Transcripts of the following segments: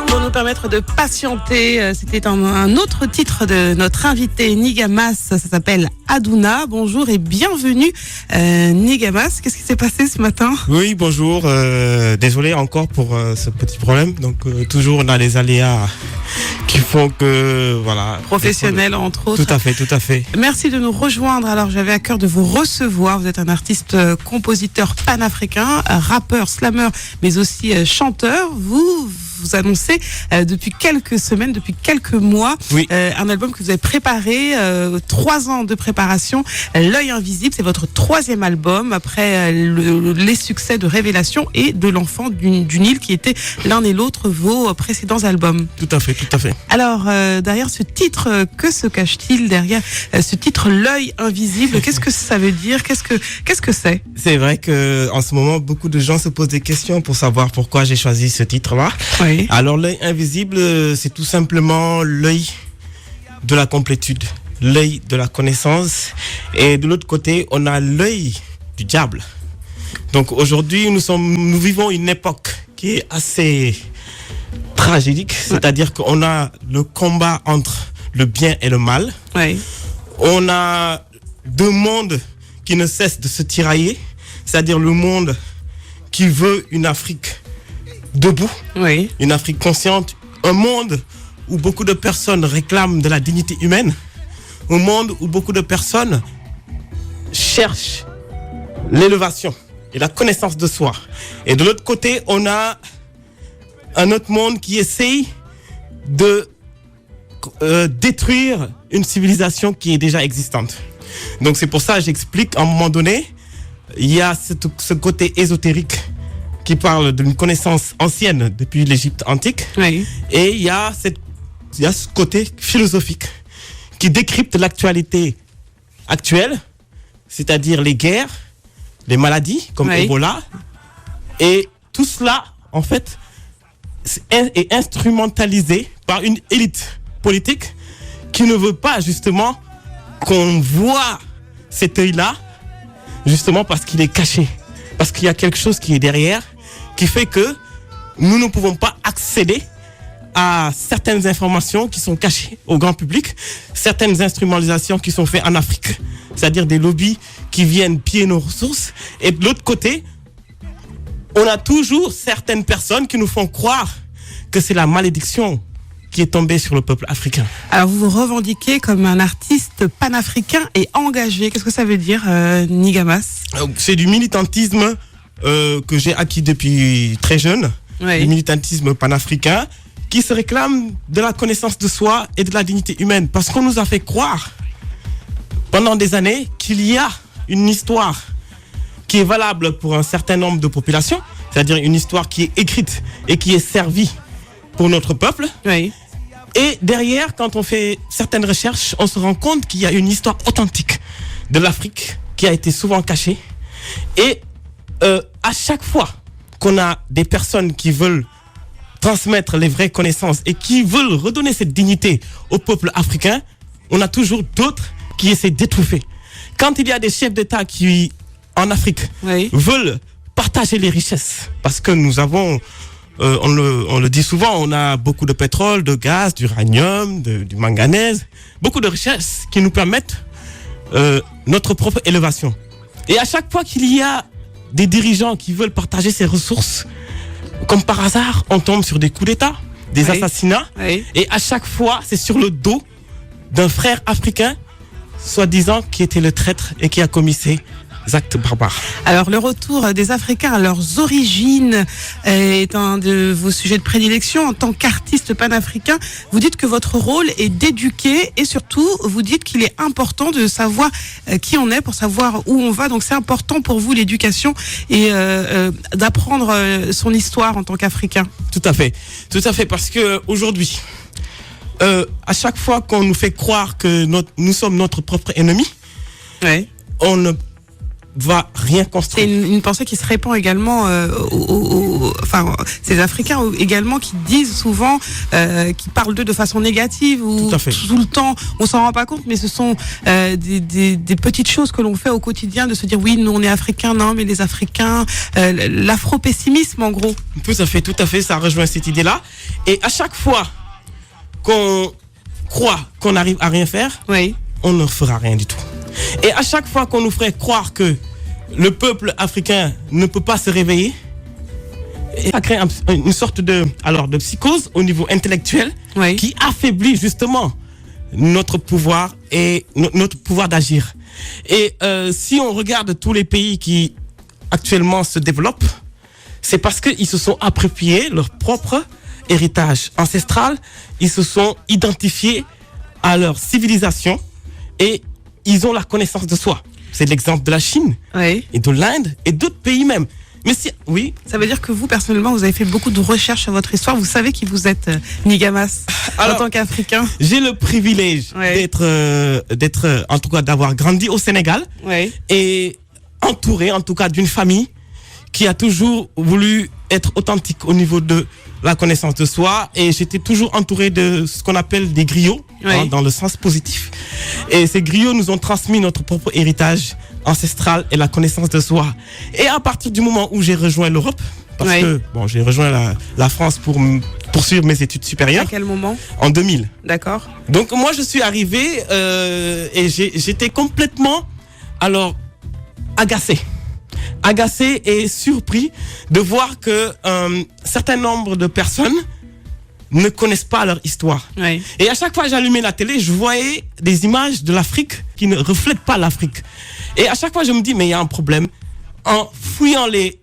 Pour nous permettre de patienter, c'était un autre titre de notre invité Nigamas, ça s'appelle Aduna. Bonjour et bienvenue Nigamas, qu'est-ce qui s'est passé ce matin? Oui, bonjour, désolé encore pour ce petit problème, donc toujours on a les aléas qui font que, voilà. Professionnel entre autres. Tout à fait. Merci de nous rejoindre, alors j'avais à cœur de vous recevoir, vous êtes un artiste compositeur panafricain, rappeur, slammer, mais aussi chanteur, vous annoncez depuis quelques semaines, depuis quelques mois, oui. Un album que vous avez préparé, 3 ans de préparation, L'œil invisible, c'est votre 3e album après les succès de Révélation et de l'enfant d'une île qui était l'un et l'autre vos précédents albums. Tout à fait. Alors derrière ce titre, que se cache-t-il derrière ce titre L'œil invisible? Qu'est-ce que ça veut dire? Qu'est-ce que c'est? C'est vrai que en ce moment beaucoup de gens se posent des questions pour savoir pourquoi j'ai choisi ce titre-là. Oui. Alors l'œil invisible, c'est tout simplement l'œil de la complétude, l'œil de la connaissance, et de l'autre côté on a l'œil du diable. Donc aujourd'hui nous vivons une époque qui est assez tragédique, c'est-à-dire qu'on a le combat entre le bien et le mal. Oui. On a 2 mondes qui ne cessent de se tirailler, c'est-à-dire le monde qui veut une Afrique debout, oui. Une Afrique consciente, un monde où beaucoup de personnes réclament de la dignité humaine, un monde où beaucoup de personnes cherchent l'élévation et la connaissance de soi. Et de l'autre côté, on a un autre monde qui essaye de détruire une civilisation qui est déjà existante. Donc c'est pour ça que j'explique, à un moment donné, il y a ce côté ésotérique qui parle d'une connaissance ancienne depuis l'Égypte antique. Oui. Et il y a ce côté philosophique qui décrypte l'actualité actuelle, c'est-à-dire les guerres, les maladies comme Ebola. Et tout cela, en fait, est instrumentalisé par une élite politique qui ne veut pas justement qu'on voit cet œil-là, justement parce qu'il est caché. Parce qu'il y a quelque chose qui est derrière, qui fait que nous ne pouvons pas accéder à certaines informations qui sont cachées au grand public, certaines instrumentalisations qui sont faites en Afrique, c'est-à-dire des lobbies qui viennent piller nos ressources. Et de l'autre côté, on a toujours certaines personnes qui nous font croire que c'est la malédiction qui est tombée sur le peuple africain. Alors vous vous revendiquez comme un artiste panafricain et engagé. Qu'est-ce que ça veut dire, Nigamas? C'est du militantisme que j'ai acquis depuis très jeune, le militantisme panafricain qui se réclame de la connaissance de soi et de la dignité humaine, parce qu'on nous a fait croire pendant des années qu'il y a une histoire qui est valable pour un certain nombre de populations, c'est-à-dire une histoire qui est écrite et qui est servie pour notre peuple. Oui. Et derrière, quand on fait certaines recherches, on se rend compte qu'il y a une histoire authentique de l'Afrique qui a été souvent cachée. Et à chaque fois qu'on a des personnes qui veulent transmettre les vraies connaissances et qui veulent redonner cette dignité au peuple africain, on a toujours d'autres qui essaient d'étouffer. Quand il y a des chefs d'État qui, en Afrique, veulent partager les richesses, parce que nous avons... on le dit souvent, on a beaucoup de pétrole, de gaz, d'uranium, du manganèse, beaucoup de richesses qui nous permettent notre propre élévation. Et à chaque fois qu'il y a des dirigeants qui veulent partager ces ressources, comme par hasard, on tombe sur des coups d'État, des assassinats. Oui. Et à chaque fois, c'est sur le dos d'un frère africain, soi-disant, qui était le traître et qui a commis ces actes barbares. Alors, le retour des Africains à leurs origines est un de vos sujets de prédilection. En tant qu'artiste panafricain, vous dites que votre rôle est d'éduquer et surtout, vous dites qu'il est important de savoir qui on est pour savoir où on va. Donc, c'est important pour vous, l'éducation et d'apprendre son histoire en tant qu'Africain. Tout à fait, parce que aujourd'hui, à chaque fois qu'on nous fait croire que nous sommes notre propre ennemi, on ne va rien C'est construire. une pensée qui se répand également enfin, ces Africains également qui disent souvent, qui parlent d'eux de façon négative ou Tout à fait. tout le temps, on s'en rend pas compte, mais ce sont des petites choses que l'on fait au quotidien, de se dire oui, nous on est Africains, non mais les Africains, l'afro-pessimisme en gros. Tout à fait, ça rejoint cette idée-là. Et à chaque fois qu'on croit qu'on arrive à rien faire, Oui, on ne fera rien du tout. Et à chaque fois qu'on nous ferait croire que le peuple africain ne peut pas se réveiller, ça crée une sorte de psychose au niveau intellectuel oui. qui affaiblit justement notre pouvoir et notre pouvoir d'agir. Et si on regarde tous les pays qui actuellement se développent, c'est parce qu'ils se sont appropriés leur propre héritage ancestral, ils se sont identifiés à leur civilisation et ils ont la connaissance de soi. C'est l'exemple de la Chine Oui. et de l'Inde et d'autres pays même. Mais si, oui, Ça veut dire que vous, personnellement, vous avez fait beaucoup de recherches sur votre histoire. Vous savez qui vous êtes, Nigamas, en Alors, tant qu'Africain. j'ai le privilège Ouais. d'être, en tout cas, d'avoir grandi au Sénégal Oui. et entouré, en tout cas, d'une famille qui a toujours voulu être authentique au niveau de la connaissance de soi. Et j'étais toujours entouré de ce qu'on appelle des griots, Oui. dans le sens positif. Et ces griots nous ont transmis notre propre héritage ancestral et la connaissance de soi. Et à partir du moment où j'ai rejoint l'Europe, parce Oui. que bon, j'ai rejoint la France pour poursuivre mes études À supérieures quel moment? en 2000. D'accord. Donc moi je suis arrivé et j'étais complètement agacé et surpris de voir que un certain nombre de personnes ne connaissent pas leur histoire. Oui. Et à chaque fois que j'allumais la télé, je voyais des images de l'Afrique qui ne reflètent pas l'Afrique. Et à chaque fois je me dis mais il y a un problème. En fouillant les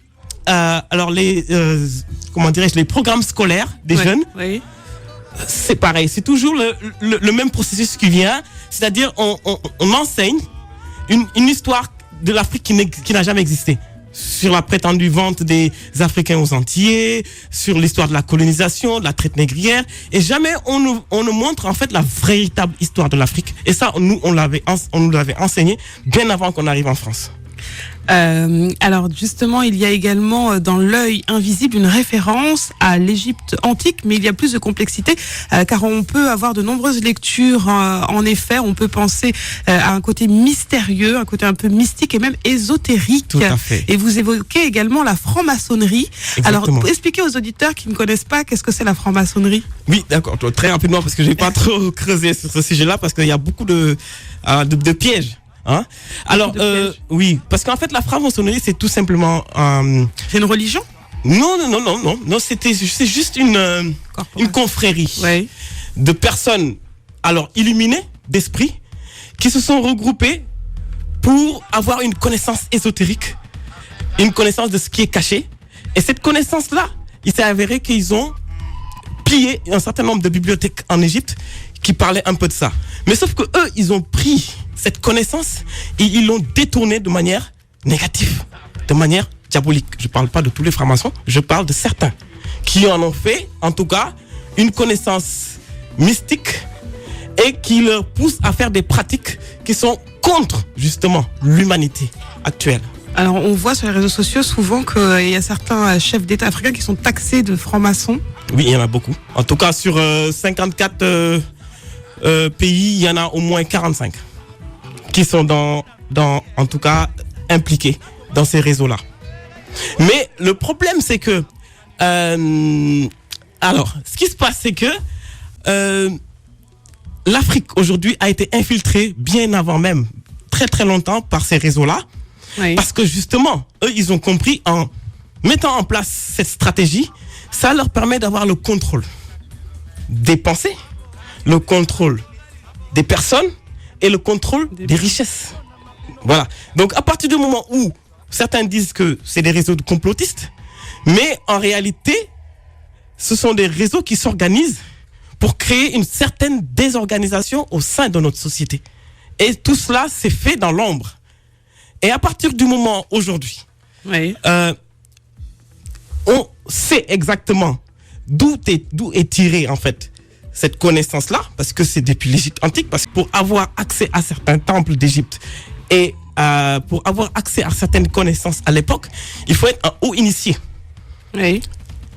programmes scolaires des Oui. jeunes, Oui. c'est pareil, c'est toujours le même processus qui vient, c'est-à-dire on enseigne une histoire de l'Afrique qui n'a jamais existé, sur la prétendue vente des Africains aux Antillais, sur l'histoire de la colonisation, de la traite négrière, et jamais on nous montre en fait la véritable histoire de l'Afrique. Et ça, on nous l'avait enseigné bien avant qu'on arrive en France. Alors justement, il y a également dans l'œil invisible une référence à l'Égypte antique, mais il y a plus de complexité car on peut avoir de nombreuses lectures. En effet, on peut penser à un côté mystérieux, un côté un peu mystique et même ésotérique. Tout à fait. Et vous évoquez également la franc-maçonnerie. Exactement. Alors, pour expliquer aux auditeurs qui ne connaissent pas, qu'est-ce que c'est la franc-maçonnerie? Oui, d'accord. Très rapidement, parce que je n'ai pas trop creusé sur ce sujet-là, parce qu'il y a beaucoup de pièges. Hein? Alors, oui, parce qu'en fait, la franc-maçonnerie, c'est tout simplement... C'est une religion? Non, c'est juste une confrérie Oui. de personnes, illuminées d'esprit, qui se sont regroupées pour avoir une connaissance ésotérique, une connaissance de ce qui est caché. Et cette connaissance-là, il s'est avéré qu'ils ont pillé un certain nombre de bibliothèques en Égypte qui parlaient un peu de ça. Mais sauf que eux, ils ont pris cette connaissance et ils l'ont détournée de manière négative, de manière diabolique. Je ne parle pas de tous les francs-maçons, je parle de certains qui en ont fait, en tout cas, une connaissance mystique et qui leur pousse à faire des pratiques qui sont contre, justement, l'humanité actuelle. Alors, on voit sur les réseaux sociaux souvent qu'il y a certains chefs d'État africains qui sont taxés de francs-maçons. Oui, il y en a beaucoup. En tout cas, sur 54 pays, il y en a au moins 45 qui sont en tout cas, impliqués dans ces réseaux-là. Mais le problème, c'est que... ce qui se passe, c'est que l'Afrique, aujourd'hui, a été infiltrée bien avant même, très très longtemps, par ces réseaux-là. Oui. Parce que justement, eux, ils ont compris, en mettant en place cette stratégie, ça leur permet d'avoir le contrôle des pensées, le contrôle des personnes et le contrôle des richesses. Voilà. Donc, à partir du moment où certains disent que c'est des réseaux de complotistes, mais en réalité, ce sont des réseaux qui s'organisent pour créer une certaine désorganisation au sein de notre société. Et tout cela, c'est fait dans l'ombre. Et à partir du moment aujourd'hui, Oui. on sait exactement d'où est tirée en fait cette connaissance-là, parce que c'est depuis l'Égypte antique, parce que pour avoir accès à certains temples d'Égypte et pour avoir accès à certaines connaissances à l'époque, il faut être un haut initié. Oui.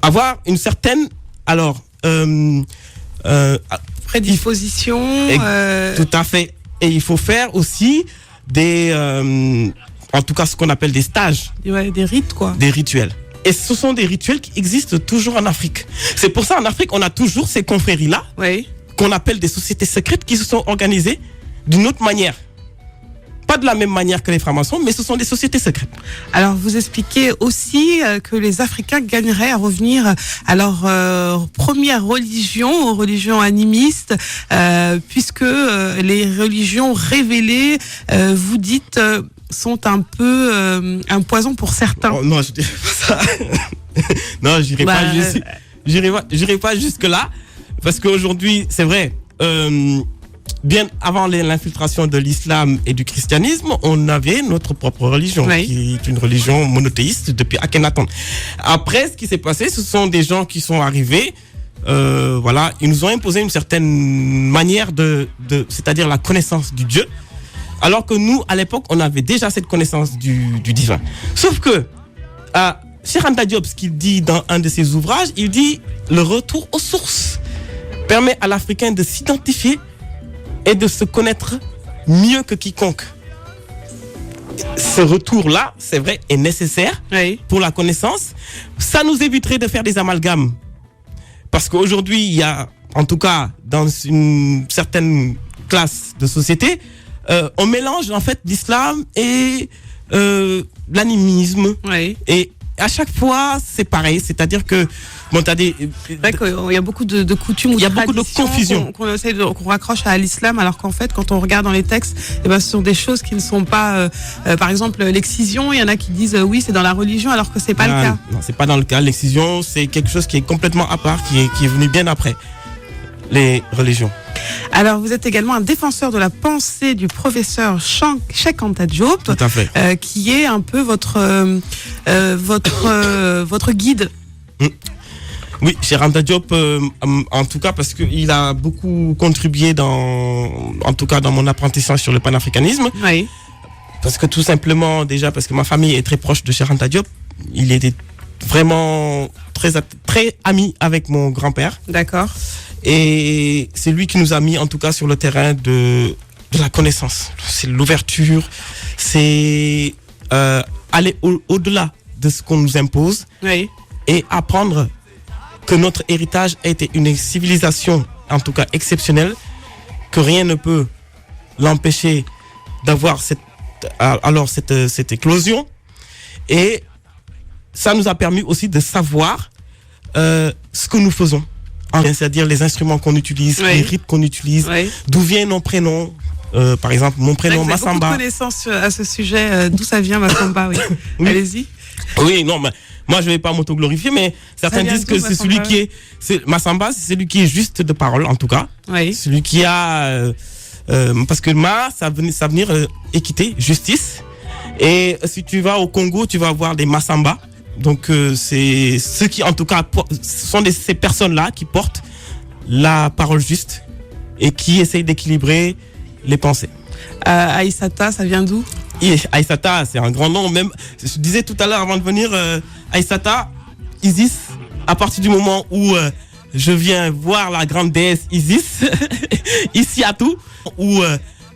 Avoir une certaine, Prédisposition. Tout à fait. Et il faut faire aussi en tout cas ce qu'on appelle des stages. Ouais, des rites, quoi. Des rituels. Et ce sont des rituels qui existent toujours en Afrique. C'est pour ça, en Afrique, on a toujours ces confréries-là, Oui. qu'on appelle des sociétés secrètes qui se sont organisées d'une autre manière. Pas de la même manière que les francs-maçons, mais ce sont des sociétés secrètes. Alors, vous expliquez aussi que les Africains gagneraient à revenir à leur première religion animiste, puisque les religions révélées, vous dites, sont un peu un poison pour certains. Oh, non, je dirais pas ça. Non, j'irai pas jusque-là, parce qu'aujourd'hui, c'est vrai, bien avant l'infiltration de l'islam et du christianisme, on avait notre propre religion, oui, qui est une religion monothéiste depuis Akhenaton. Après, ce qui s'est passé, ce sont des gens qui sont arrivés, voilà, ils nous ont imposé une certaine manière c'est-à-dire la connaissance du Dieu, alors que nous, à l'époque, on avait déjà cette connaissance du divin. Sauf que, Cheikh Anta Diop, ce qu'il dit dans un de ses ouvrages, il dit le retour aux sources permet à l'Africain de s'identifier et de se connaître mieux que quiconque. Ce retour-là, c'est vrai, est nécessaire, oui, pour la connaissance. Ça nous éviterait de faire des amalgames. Parce qu'aujourd'hui, il y a, en tout cas, dans une certaine classe de société, on mélange en fait l'islam et l'animisme. Oui. Et à chaque fois, c'est pareil. C'est-à-dire que bon, il y a beaucoup de coutumes, il y a beaucoup de confusion qu'on raccroche à l'islam, alors qu'en fait, quand on regarde dans les textes, ce sont des choses qui ne sont pas. Par exemple, l'excision, il y en a qui disent oui, c'est dans la religion, alors que c'est pas le cas. Non, c'est pas dans le cas. L'excision, c'est quelque chose qui est complètement à part, qui est venu bien après les religions. Alors, vous êtes également un défenseur de la pensée du professeur Cheikh Anta Diop, tout à fait, qui est un peu votre guide. Oui, Cheikh Anta Diop, en tout cas parce qu'il a beaucoup contribué en tout cas dans mon apprentissage sur le panafricanisme. Oui. Parce que tout simplement, déjà parce que ma famille est très proche de Cheikh Anta Diop, il était vraiment très ami avec mon grand-père. D'accord. Et c'est lui qui nous a mis en tout cas sur le terrain de la connaissance. C'est l'ouverture, c'est aller au-delà de ce qu'on nous impose, oui, et apprendre que notre héritage a été une civilisation en tout cas exceptionnelle, que rien ne peut l'empêcher d'avoir cette éclosion. Et ça nous a permis aussi de savoir ce que nous faisons. C'est-à-dire les instruments qu'on utilise, oui, les rites qu'on utilise, oui, d'où viennent nos prénoms. Par exemple, mon prénom Massamba. Vous avez beaucoup de connaissances à ce sujet, d'où ça vient Massamba, oui. Oui. Allez-y. Oui, non, mais moi je vais pas m'auto-glorifier, mais certains disent que c'est celui qui est Massamba, c'est celui qui est juste de parole en tout cas. Oui. Celui qui a parce que ça veut dire équité, justice. Et si tu vas au Congo, tu vas voir des Massamba. Donc c'est ceux qui en tout cas sont ces personnes-là qui portent la parole juste et qui essayent d'équilibrer les pensées. Aïssata, ça vient d'où? Aïssata, c'est un grand nom. Même, je disais tout à l'heure avant de venir, Aïssata, Isis, à partir du moment où je viens voir la grande déesse Isis, ici à tout, où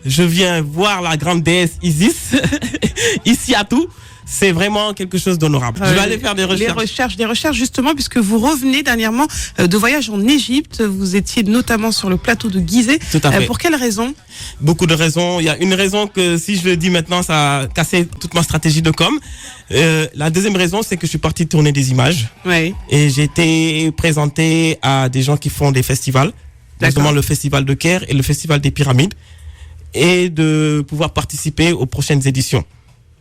je viens voir la grande déesse Isis, ici à tout. C'est vraiment quelque chose d'honorable. Je vais aller faire des recherches. Des recherches justement, puisque vous revenez dernièrement de voyage en Égypte. Vous étiez notamment sur le plateau de Gizeh. Tout à fait. Pour quelles raisons? Beaucoup de raisons. Il y a une raison que si je le dis maintenant, ça a cassé toute ma stratégie de com. La deuxième raison, c'est que je suis parti tourner des images. Oui. Et j'ai été présenté à des gens qui font des festivals, notamment le festival de Caire et le festival des Pyramides, et de pouvoir participer aux prochaines éditions.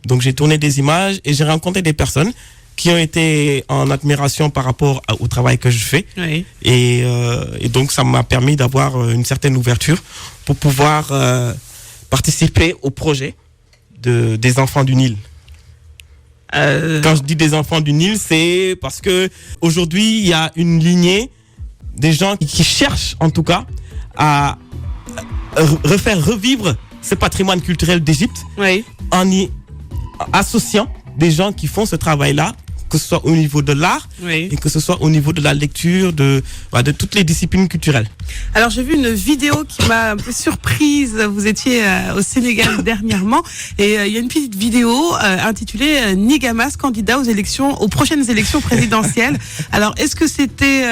Donc j'ai tourné des images et j'ai rencontré des personnes qui ont été en admiration par rapport au travail que je fais. Oui. Et donc ça m'a permis d'avoir une certaine ouverture pour pouvoir participer au projet des enfants du Nil. Quand je dis des enfants du Nil, c'est parce que aujourd'hui il y a une lignée des gens qui cherchent en tout cas à refaire revivre ce patrimoine culturel d'Égypte en y associant des gens qui font ce travail-là, que ce soit au niveau de l'art et que ce soit au niveau de la lecture, de toutes les disciplines culturelles. Alors j'ai vu une vidéo qui m'a un peu surprise. Vous étiez au Sénégal dernièrement et il y a une petite vidéo intitulée Nigamas candidat aux prochaines élections présidentielles. Alors est-ce que c'était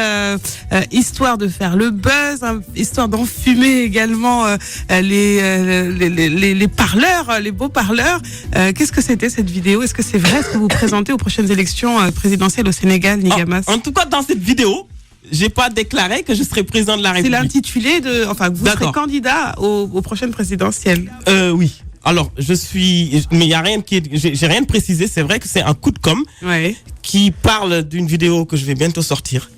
histoire de faire le buzz, histoire d'enfumer également les parleurs, les beaux parleurs? Qu'est-ce que c'était cette vidéo? Est-ce que c'est vrai? Est-ce que vous vous présentez aux prochaines élections présidentielle au Sénégal, Nigamas? En tout cas, dans cette vidéo, j'ai pas déclaré que je serais président de la République. C'est l'intitulé que vous serez candidat aux prochaines présidentielles. Oui. Alors, mais il y a rien j'ai rien de précisé. C'est vrai que c'est un coup de com' qui parle d'une vidéo que je vais bientôt sortir.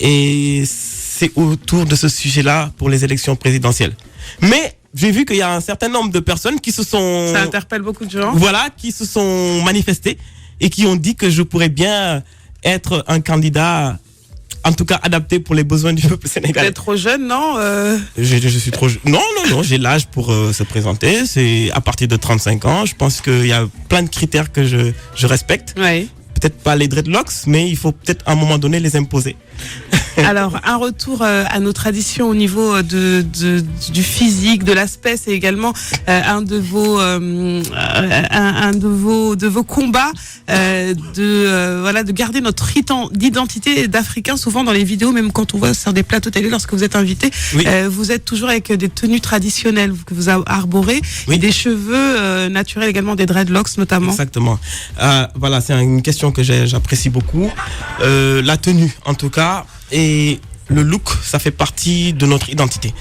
Et c'est autour de ce sujet-là pour les élections présidentielles. Mais j'ai vu qu'il y a un certain nombre de personnes qui se sont... Ça interpelle beaucoup de gens. Voilà, qui se sont manifestées et qui ont dit que je pourrais bien être un candidat, en tout cas adapté pour les besoins du peuple sénégalais. Vous êtes trop jeune, non Je suis trop jeune. Non, j'ai l'âge pour se présenter. C'est à partir de 35 ans. Je pense qu'il y a plein de critères que je respecte. Peut-être pas les dreadlocks, mais il faut peut-être à un moment donné les imposer. Alors, un retour à nos traditions au niveau du physique, de l'aspect, c'est également un de vos combats de garder notre d'identité d'Africain. Souvent dans les vidéos, même quand on voit sur des plateaux télé, lorsque vous êtes invité, vous êtes toujours avec des tenues traditionnelles que vous arborez, et des cheveux naturels également, des dreadlocks notamment. Exactement. Voilà, c'est une question que j'apprécie beaucoup. La tenue, en tout cas, et le look, ça fait partie de notre identité.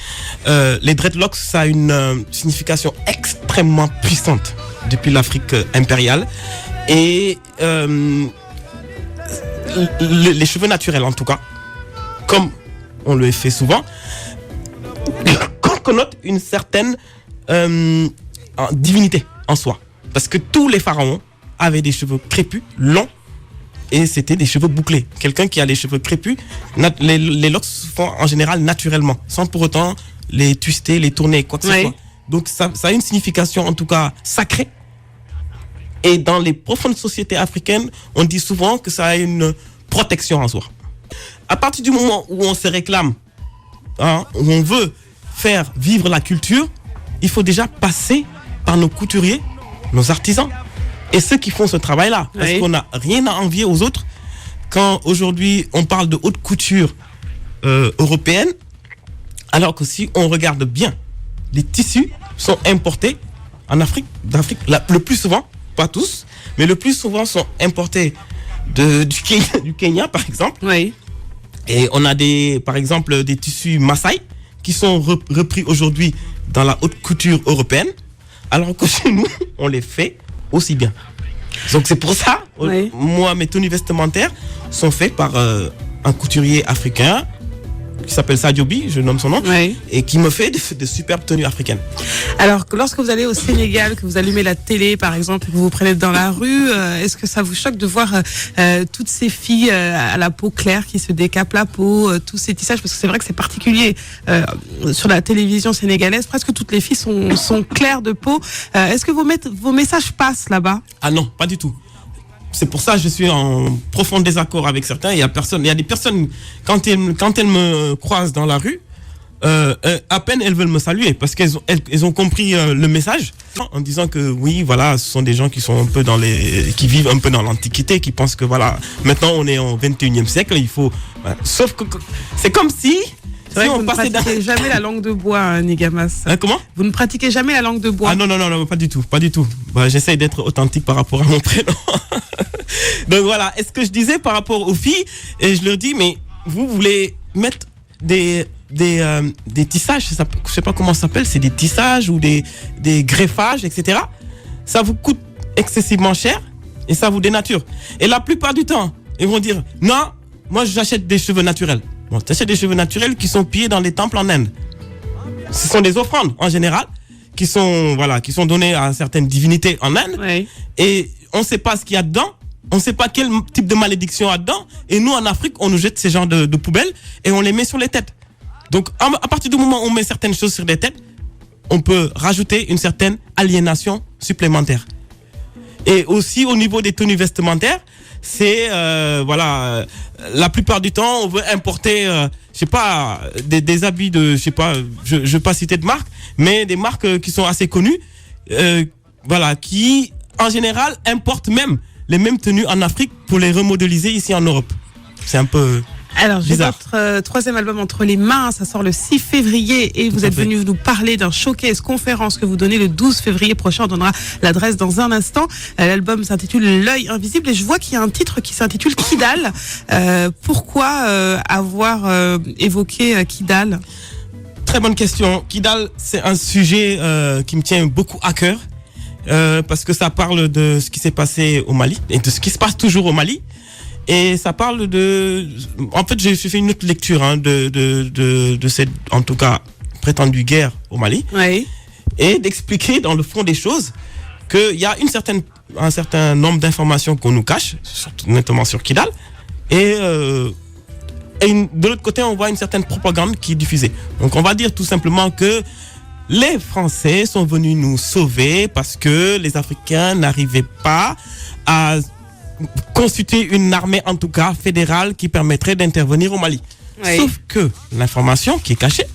Les dreadlocks, ça a une signification extrêmement puissante depuis l'Afrique impériale. Et les cheveux naturels, en tout cas, comme on le fait souvent, connotent une certaine divinité en soi. Parce que tous les pharaons avaient des cheveux crépus, longs, et c'était des cheveux bouclés. Quelqu'un qui a les cheveux crépus, les locks se font en général naturellement, sans pour autant les twister, les tourner, quoi que ce soit. Donc ça a une signification en tout cas sacrée. Et dans les profondes sociétés africaines, on dit souvent que ça a une protection en soi. À partir du moment où on se réclame, où on veut faire vivre la culture, il faut déjà passer par nos couturiers, nos artisans. Et ceux qui font ce travail-là, parce qu'on n'a rien à envier aux autres. Quand aujourd'hui on parle de haute couture européenne, alors que si on regarde bien, les tissus sont importés en Afrique, le plus souvent, pas tous, mais le plus souvent sont importés du Kenya par exemple. Et on a par exemple des tissus Maasai qui sont repris aujourd'hui dans la haute couture européenne, alors que chez nous, on les fait aussi bien. Donc c'est pour ça, moi, mes tenues vestimentaires sont faites par un couturier africain qui s'appelle Sadiobi, je nomme son nom, et qui me fait de superbes tenues africaines. Alors, lorsque vous allez au Sénégal, que vous allumez la télé, par exemple, que vous vous prenez dans la rue, est-ce que ça vous choque de voir toutes ces filles à la peau claire qui se décapent la peau, tous ces tissages, parce que c'est vrai que c'est particulier sur la télévision sénégalaise, presque toutes les filles sont claires de peau. Est-ce que vos messages passent là-bas? Ah non, pas du tout. C'est pour ça que je suis en profond désaccord avec certains. Il y a des personnes, quand elles me croisent dans la rue, à peine elles veulent me saluer parce qu'elles ont compris le message en disant que oui, voilà, ce sont des gens qui sont un peu qui vivent un peu dans l'antiquité, qui pensent que voilà, maintenant on est au 21e siècle, il faut. Sauf que c'est comme si. C'est vrai que vous ne pratiquez jamais la langue de bois, Nigamas. Comment? Vous ne pratiquez jamais la langue de bois. Ah non, pas du tout. J'essaye d'être authentique par rapport à mon prénom. Donc voilà, est-ce que je disais par rapport aux filles, et je leur dis, mais vous voulez mettre des tissages, je sais pas comment ça s'appelle, c'est des tissages ou des greffages, etc. Ça vous coûte excessivement cher et ça vous dénature. Et la plupart du temps, ils vont dire, non, moi j'achète des cheveux naturels. Bon, tu achètes des cheveux naturels qui sont pillés dans les temples en Inde. Ce sont des offrandes en général qui sont données à certaines divinités en Inde. Et on ne sait pas ce qu'il y a dedans. On ne sait pas quel type de malédiction il y a dedans. Et nous, en Afrique, on nous jette ces genres de poubelles et on les met sur les têtes. Donc, à partir du moment où on met certaines choses sur des têtes, on peut rajouter une certaine aliénation supplémentaire. Et aussi au niveau des tenues vestimentaires, c'est voilà, la plupart du temps on veut importer je sais pas des habits de je vais pas citer de marque, mais des marques qui sont assez connues, voilà, qui en général importent même les mêmes tenues en Afrique pour les remodéliser ici en Europe. C'est un peu Alors, j'ai bizarre. votre troisième album entre les mains, ça sort le 6 février et vous êtes venu nous parler d'un showcase conférence que vous donnez le 12 février prochain. On donnera l'adresse dans un instant. L'album s'intitule L'œil invisible et je vois qu'il y a un titre qui s'intitule Kidal. Pourquoi avoir évoqué Kidal? Très bonne question. Kidal, c'est un sujet qui me tient beaucoup à cœur parce que ça parle de ce qui s'est passé au Mali et de ce qui se passe toujours au Mali. Et ça parle de... En fait, j'ai fait une autre lecture de cette, en tout cas, prétendue guerre au Mali. Oui. Et d'expliquer dans le fond des choses qu'il y a un certain nombre d'informations qu'on nous cache, notamment sur Kidal. Et de l'autre côté, on voit une certaine propagande qui est diffusée. Donc, on va dire tout simplement que les Français sont venus nous sauver parce que les Africains n'arrivaient pas à constituer une armée, en tout cas fédérale, qui permettrait d'intervenir au Mali. Oui. Sauf que l'information qui est cachée,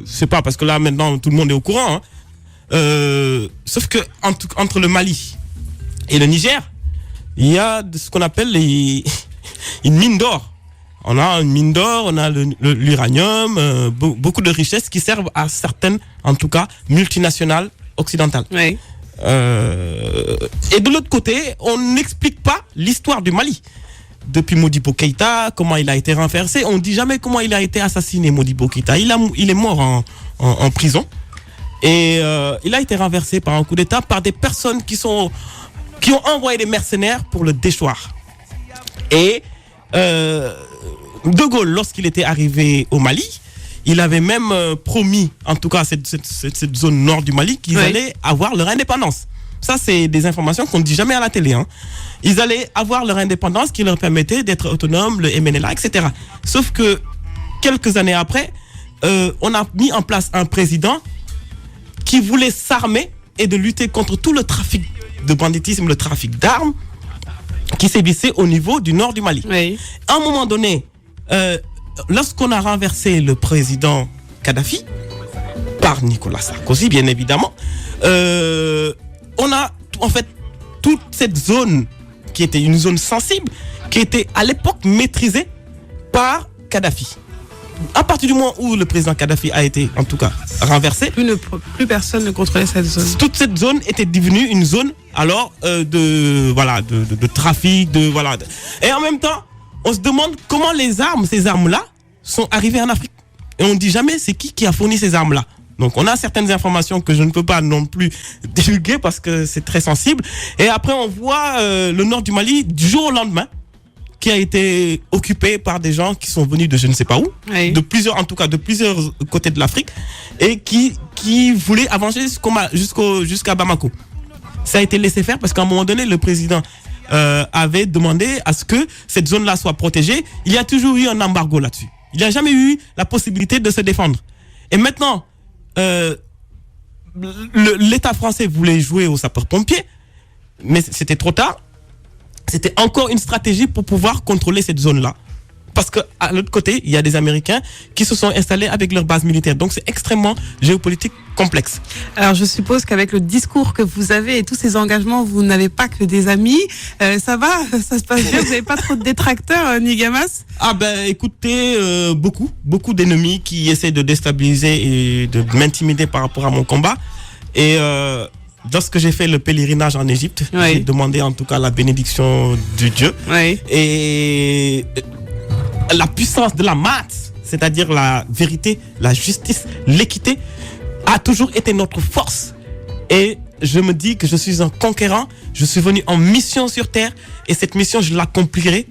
c'est pas parce que là maintenant tout le monde est au courant, hein, sauf que entre le Mali et le Niger, il y a ce qu'on appelle une mine d'or. On a une mine d'or, on a l'uranium, beaucoup de richesses qui servent à certaines, en tout cas, multinationales occidentales. Oui. Et de l'autre côté, on n'explique pas l'histoire du Mali. Depuis Modibo Keïta, comment il a été renversé, on ne dit jamais comment il a été assassiné, Modibo Keïta. Il est mort en prison. Et il a été renversé par un coup d'État par des personnes qui ont envoyé des mercenaires pour le déchoir. Et De Gaulle, lorsqu'il était arrivé au Mali, il avait même promis, en tout cas cette zone nord du Mali, qu'ils allaient avoir leur indépendance. Ça, c'est des informations qu'on ne dit jamais à la télé. Hein. Ils allaient avoir leur indépendance qui leur permettait d'être autonomes, le MNLA, etc. Sauf que quelques années après, on a mis en place un président qui voulait s'armer et de lutter contre tout le trafic de banditisme, le trafic d'armes qui sévissait au niveau du nord du Mali. Oui. À un moment donné, lorsqu'on a renversé le président Kadhafi, par Nicolas Sarkozy, bien évidemment, on a en fait toute cette zone qui était une zone sensible, qui était à l'époque maîtrisée par Kadhafi. À partir du moment où le président Kadhafi a été, en tout cas, renversé, Plus personne ne contrôlait cette zone. toute cette zone était devenue une zone alors de trafic, et en même temps, on se demande comment ces armes-là sont arrivées en Afrique. Et on ne dit jamais c'est qui a fourni ces armes-là. Donc on a certaines informations que je ne peux pas non plus divulguer parce que c'est très sensible. Et après on voit le nord du Mali du jour au lendemain qui a été occupé par des gens qui sont venus de je ne sais pas où, Oui. de plusieurs côtés de l'Afrique et qui voulaient avancer jusqu'à Bamako. Ça a été laissé faire parce qu'à un moment donné le président avait demandé à ce que cette zone-là soit protégée. Il y a toujours eu un embargo là-dessus. Il n'y a jamais eu la possibilité de se défendre. Et maintenant, l'État français voulait jouer au sapeur-pompier, mais c'était trop tard. C'était encore une stratégie pour pouvoir contrôler cette zone-là. Parce qu'à l'autre côté, il y a des Américains qui se sont installés avec leur base militaire. Donc c'est extrêmement géopolitique complexe. Alors je suppose qu'avec le discours que vous avez et tous ces engagements, vous n'avez pas que des amis. Ça va, ça se passe bien, vous n'avez pas trop de détracteurs, Nigamas? Ah ben écoutez, beaucoup d'ennemis qui essaient de déstabiliser et de m'intimider par rapport à mon combat. Et lorsque j'ai fait le pèlerinage en Égypte, Oui. j'ai demandé en tout cas la bénédiction de Dieu. Oui. Et la puissance de la maths, c'est-à-dire la vérité, la justice, l'équité, a toujours été notre force. Et je me dis que je suis un conquérant, je suis venu en mission sur terre et cette mission, je l'accomplirai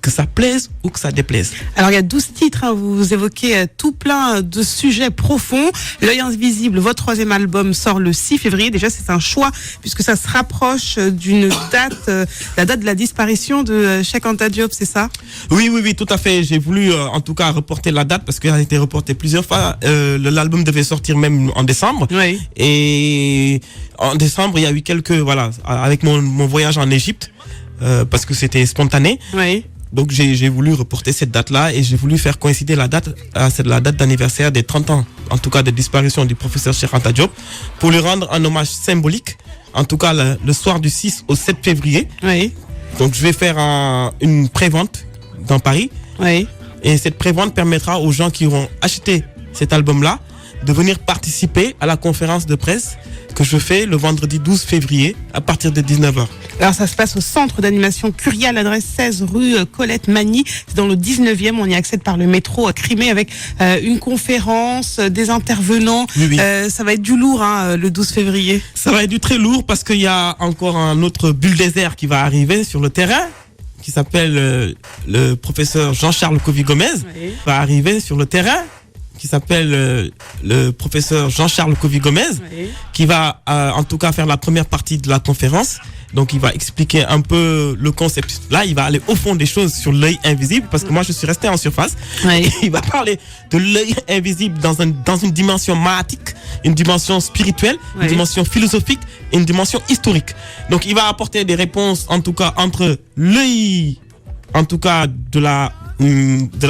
que ça plaise ou que ça déplaise. Alors, il y a 12 titres, hein, vous évoquez tout plein de sujets profonds. L'œil invisible, votre troisième album sort le 6 février. Déjà, c'est un choix, puisque ça se rapproche d'une date, la date de la disparition de Cheikh Anta Diop, c'est ça? Oui, tout à fait. J'ai voulu, en tout cas, reporter la date parce qu'elle a été reportée plusieurs fois. L'album devait sortir même en décembre. Oui. Et en décembre, il y a eu avec mon voyage en Égypte, parce que c'était spontané. Oui. Donc j'ai voulu reporter cette date-là et j'ai voulu faire coïncider la date d'anniversaire des 30 ans, en tout cas de disparition du professeur Cheikh Anta Diop, pour lui rendre un hommage symbolique, en tout cas le soir du 6 au 7 février. Oui. Donc je vais faire une prévente dans Paris. Oui. Et cette prévente permettra aux gens qui auront acheté cet album-là de venir participer à la conférence de presse que je fais le vendredi 12 février à partir de 19h. Alors ça se passe au centre d'animation Curial, adresse 16 rue Colette Magny. C'est dans le 19e, on y accède par le métro Crimée avec une conférence, des intervenants. Oui. Ça va être du lourd le 12 février. Ça va être du très lourd parce qu'il y a encore un autre bulldozer qui va arriver sur le terrain, qui s'appelle le professeur Jean-Charles Covy-Gomez. Oui. Va arriver sur le terrain, qui s'appelle le professeur Jean-Charles Covy-Gomez, Oui. qui va en tout cas faire la première partie de la conférence. Donc il va expliquer un peu le concept. Là, il va aller au fond des choses sur l'œil invisible, parce que moi je suis resté en surface. Oui. Et il va parler de l'œil invisible dans une dimension mathématique, une dimension spirituelle, Oui. une dimension philosophique et une dimension historique. Donc il va apporter des réponses, en tout cas entre l'œil, en tout cas de la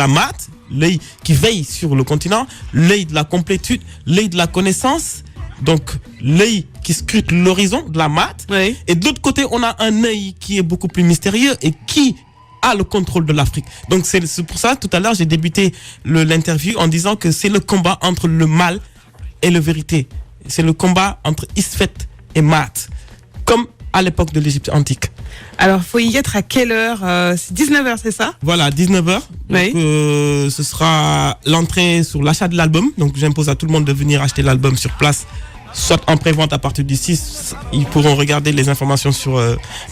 maths, l'œil qui veille sur le continent, l'œil de la complétude, l'œil de la connaissance, donc l'œil qui scrute l'horizon de la maths. Oui. Et de l'autre côté, on a un œil qui est beaucoup plus mystérieux et qui a le contrôle de l'Afrique. Donc c'est pour ça, tout à l'heure, j'ai débuté l'interview en disant que c'est le combat entre le mal et la vérité. C'est le combat entre Isfet et Maat, comme à l'époque de l'Égypte antique. Alors, faut y être à quelle heure? C'est 19h, c'est ça? Voilà, 19h. Oui. Donc, ce sera l'entrée sur l'achat de l'album. Donc, j'impose à tout le monde de venir acheter l'album sur place, soit en prévente à partir du 6. Ils pourront regarder les informations sur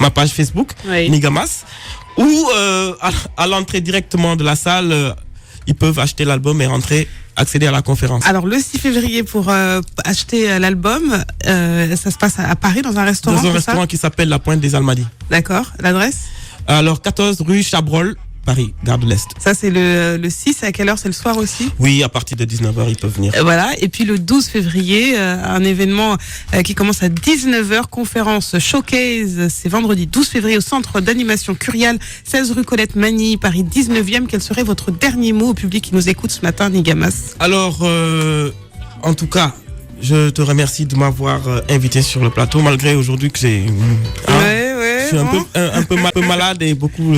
ma page Facebook, Oui. Nigamas. Ou à l'entrée directement de la salle, ils peuvent acheter l'album et rentrer, accéder à la conférence. Alors, le 6 février, pour acheter l'album, ça se passe à Paris, dans un restaurant, Dans un c'est restaurant ça? qui s'appelle La Pointe des Almadies. D'accord. L'adresse? Alors, 14 rue Chabrol, Paris, gare de l'Est. Ça, c'est le 6. À quelle heure? C'est le soir aussi? Oui, à partir de 19h, ils peuvent venir. Voilà. Et puis le 12 février, un événement qui commence à 19h, conférence showcase. C'est vendredi 12 février au centre d'animation Curial, 16 rue Colette Magny, Paris 19e. Quel serait votre dernier mot au public qui nous écoute ce matin, Nigamas? Alors, en tout cas, je te remercie de m'avoir invité sur le plateau, malgré aujourd'hui que j'ai... Ouais, je suis bon. un peu malade et beaucoup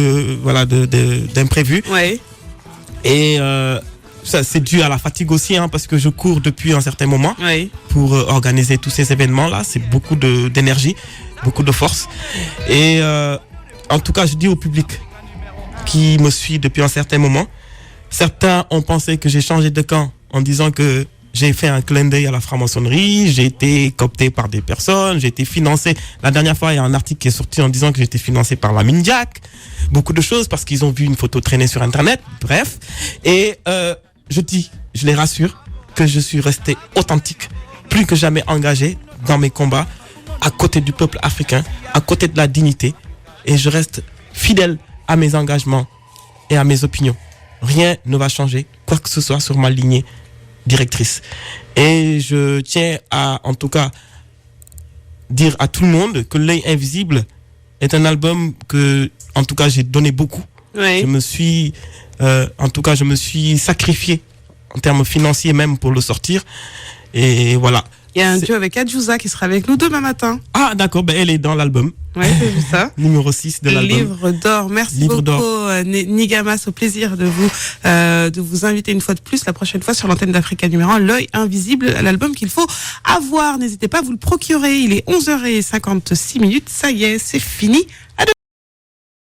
d'imprévus. Ouais. Et ça, c'est dû à la fatigue aussi, parce que je cours depuis un certain moment Ouais. pour organiser tous ces événements-là. C'est beaucoup d'énergie, beaucoup de force. Et en tout cas, je dis au public qui me suit depuis un certain moment, certains ont pensé que j'ai changé de camp en disant que j'ai fait un clin d'œil à la franc-maçonnerie, j'ai été coopté par des personnes, j'ai été financé. La dernière fois, il y a un article qui est sorti en disant que j'ai été financé par la Mindiac. Beaucoup de choses parce qu'ils ont vu une photo traîner sur Internet. Bref. Et je les rassure que je suis resté authentique, plus que jamais engagé dans mes combats, à côté du peuple africain, à côté de la dignité. Et je reste fidèle à mes engagements et à mes opinions. Rien ne va changer, quoi que ce soit sur ma lignée directrice. Et je tiens à, en tout cas, dire à tout le monde que L'œil invisible est un album que, en tout cas, j'ai donné beaucoup. Ouais. Je me suis sacrifié en termes financiers même pour le sortir. Et voilà. Il y a un duo avec Adjouza qui sera avec nous demain matin. Ah, d'accord, elle est dans l'album. Ouais, j'ai vu ça. Numéro 6 de l'album. Livre d'or. Merci Livre beaucoup, Nigamas. Au plaisir de vous inviter une fois de plus la prochaine fois sur l'antenne d'Africa numéro 1. L'œil invisible, l'album qu'il faut avoir. N'hésitez pas à vous le procurer. Il est 11h56. Ça y est, c'est fini. À demain.